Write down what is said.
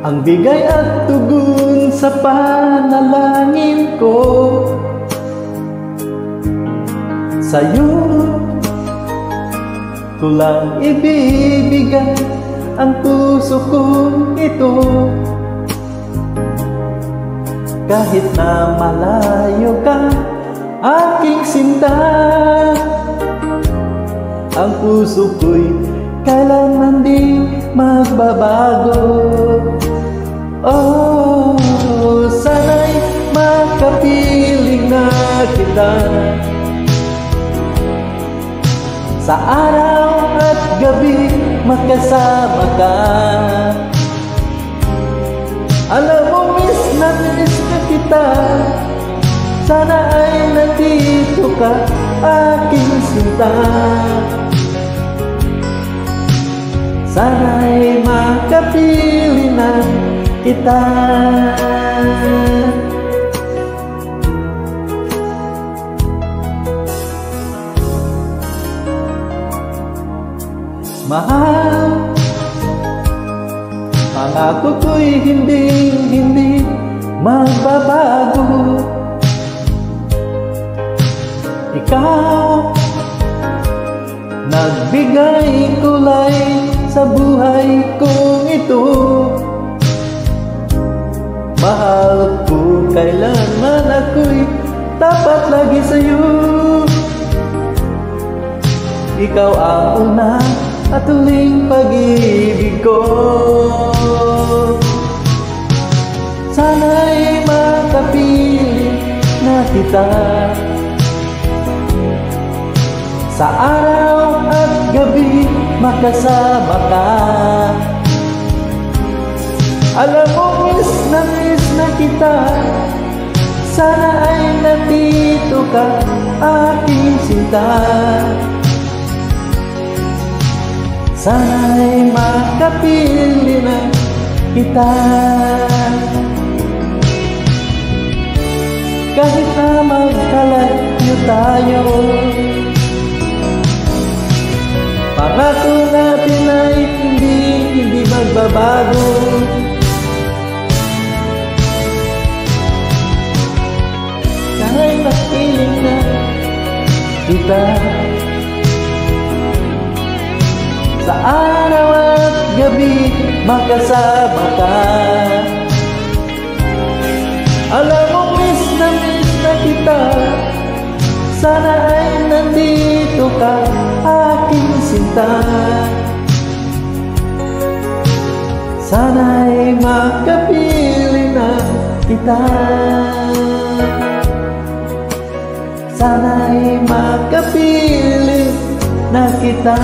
ang bigay at tugon sa panalangin ko. Sa'yo ko lang ibibigay ang puso kong ito. Kahit na malayo ka, aking sinta, ang puso ko'y kailanman di magbabago. Oh, sana'y makapiling na kita sa araw at gabi, magkasama ka. Alam mo, miss na kita, sana ay nandito ka, aking sinta. Sana'y makapili na kita. Mahal, pangako ko'y hindi magbabago. Ikaw, nagbigay kulay sa buhay kong ito. Mahal ko, kailanman ako'y tapat lagi sa'yo. Ikaw ang una at huling pag-ibig ko. Sana'y makapili na kita sa araw at gabi, makasama ka. Alam mo, miss na kita, sana ay nandito ka, aking sinta. Sana'y makapili na kita. Kahit na magkalayo tayo, pangako natin ay hindi magbabago. Sana'y makiling na kita sa araw at gabi, magkasama ka. Alam mo, miss na kita, sana ay nandito ka, aking sinta. Sana'y makapili na kita. Sana'y makapili na kita.